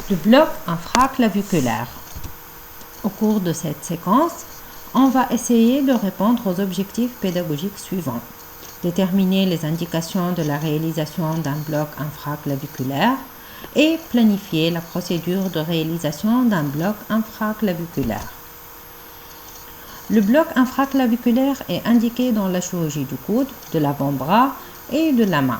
Le bloc infraclaviculaire. Au cours de cette séquence, on va essayer de répondre aux objectifs pédagogiques suivants. Déterminer les indications de la réalisation d'un bloc infraclaviculaire et planifier la procédure de réalisation d'un bloc infraclaviculaire. Le bloc infraclaviculaire est indiqué dans la chirurgie du coude, de l'avant-bras et de la main.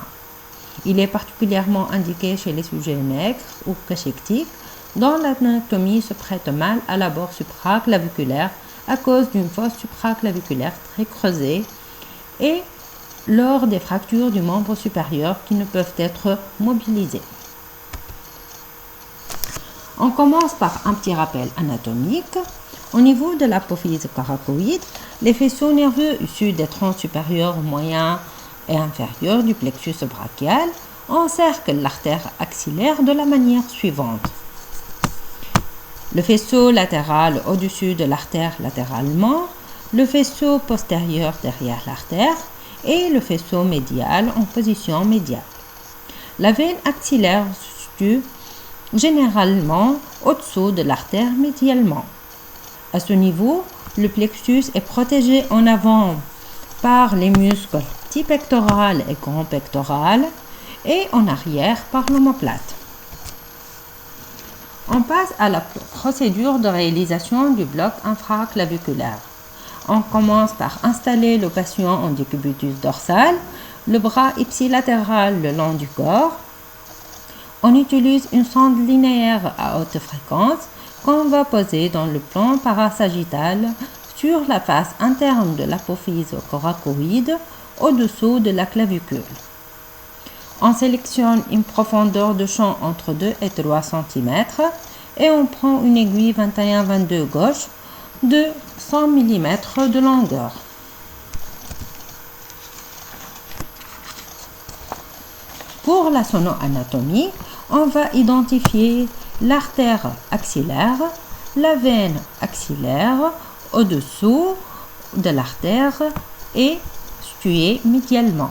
Il est particulièrement indiqué chez les sujets maigres ou cachectiques, dont l'anatomie se prête mal à l'abord supraclaviculaire à cause d'une fosse supraclaviculaire très creusée et lors des fractures du membre supérieur qui ne peuvent être mobilisées. On commence par un petit rappel anatomique. Au niveau de l'apophyse coracoïde, les faisceaux nerveux issus des troncs supérieurs, moyens et inférieurs du plexus brachial encerclent l'artère axillaire de la manière suivante. Le faisceau latéral au-dessus de l'artère latéralement, le faisceau postérieur derrière l'artère et le faisceau médial en position médiale. La veine axillaire se situe généralement au-dessous de l'artère médialement. À ce niveau, le plexus est protégé en avant par les muscles petit pectoral et grand pectoral et en arrière par l'omoplate. On passe à la procédure de réalisation du bloc infraclaviculaire. On commence par installer le patient en décubitus dorsal, le bras ipsilatéral le long du corps. On utilise une sonde linéaire à haute fréquence qu'on va poser dans le plan parasagittal sur la face interne de l'apophyse coracoïde au-dessous de la clavicule. On sélectionne une profondeur de champ entre 2 et 3 cm et on prend une aiguille 21-22 gauche de 100 mm de longueur. Pour la sono-anatomie, on va identifier l'artère axillaire, la veine axillaire au-dessous de l'artère et située médialement.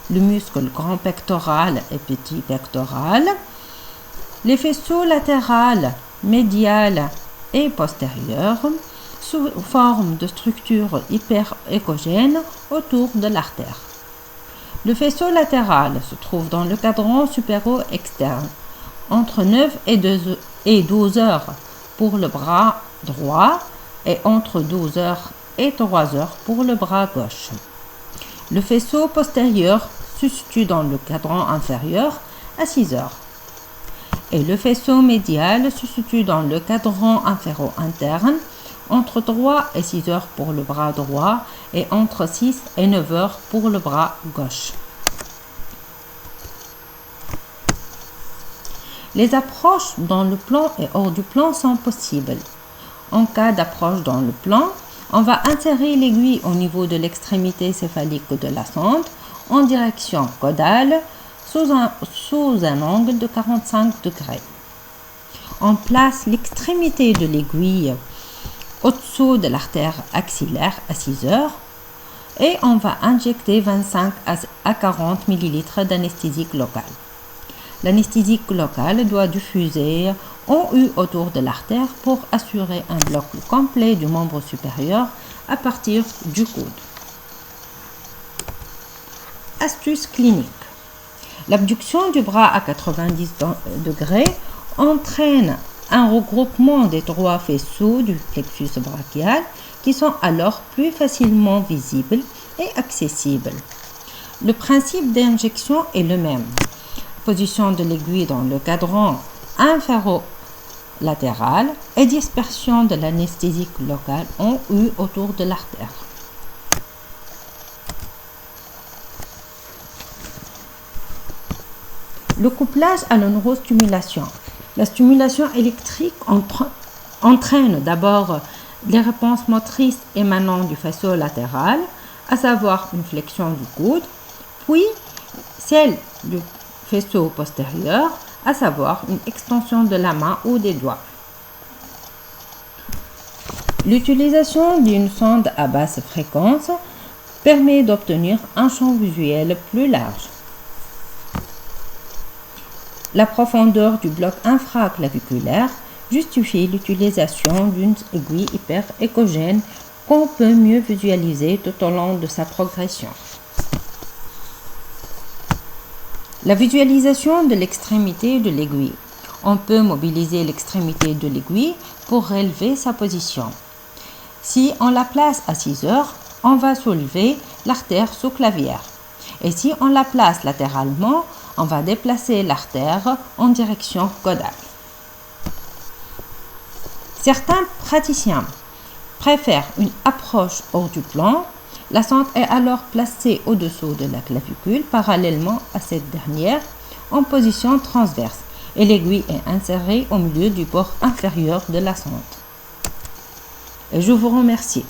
Le muscle grand pectoral et petit pectoral, les faisceaux latéral, médial et postérieur sous forme de structures hyperéchogènes autour de l'artère. Le faisceau latéral se trouve dans le cadran supéro-externe, entre 9 et 12 heures pour le bras droit et entre 12 heures et 3 heures pour le bras gauche. Le faisceau postérieur se situe dans le cadran inférieur à 6 heures. Et le faisceau médial se situe dans le cadran inféro-interne entre 3 et 6 heures pour le bras droit et entre 6 et 9 heures pour le bras gauche. Les approches dans le plan et hors du plan sont possibles. En cas d'approche dans le plan, on va insérer l'aiguille au niveau de l'extrémité céphalique de la sonde en direction caudale sous un angle de 45 degrés. On place l'extrémité de l'aiguille au-dessous de l'artère axillaire à 6 heures et on va injecter 25 à 40 ml d'anesthésique locale. L'anesthésique locale doit diffuser en U autour de l'artère pour assurer un bloc complet du membre supérieur à partir du coude. Astuce clinique. L'abduction du bras à 90 degrés entraîne un regroupement des 3 faisceaux du plexus brachial qui sont alors plus facilement visibles et accessibles. Le principe d'injection est le même. Position de l'aiguille dans le cadran inféro-latéral et dispersion de l'anesthésique locale en U autour de l'artère. Le couplage à la neurostimulation. La stimulation électrique entraîne d'abord les réponses motrices émanant du faisceau latéral, à savoir une flexion du coude, puis celle du faisceau postérieur, à savoir une extension de la main ou des doigts. L'utilisation d'une sonde à basse fréquence permet d'obtenir un champ visuel plus large. La profondeur du bloc infraclaviculaire justifie l'utilisation d'une aiguille hyper-échogène qu'on peut mieux visualiser tout au long de sa progression. La visualisation de l'extrémité de l'aiguille. On peut mobiliser l'extrémité de l'aiguille pour relever sa position. Si on la place à 6 heures, on va soulever l'artère sous-clavière. Et si on la place latéralement, on va déplacer l'artère en direction caudale. Certains praticiens préfèrent une approche hors du plan. La sonde est alors placée au-dessous de la clavicule, parallèlement à cette dernière, en position transverse, et l'aiguille est insérée au milieu du bord inférieur de la sonde. Et je vous remercie.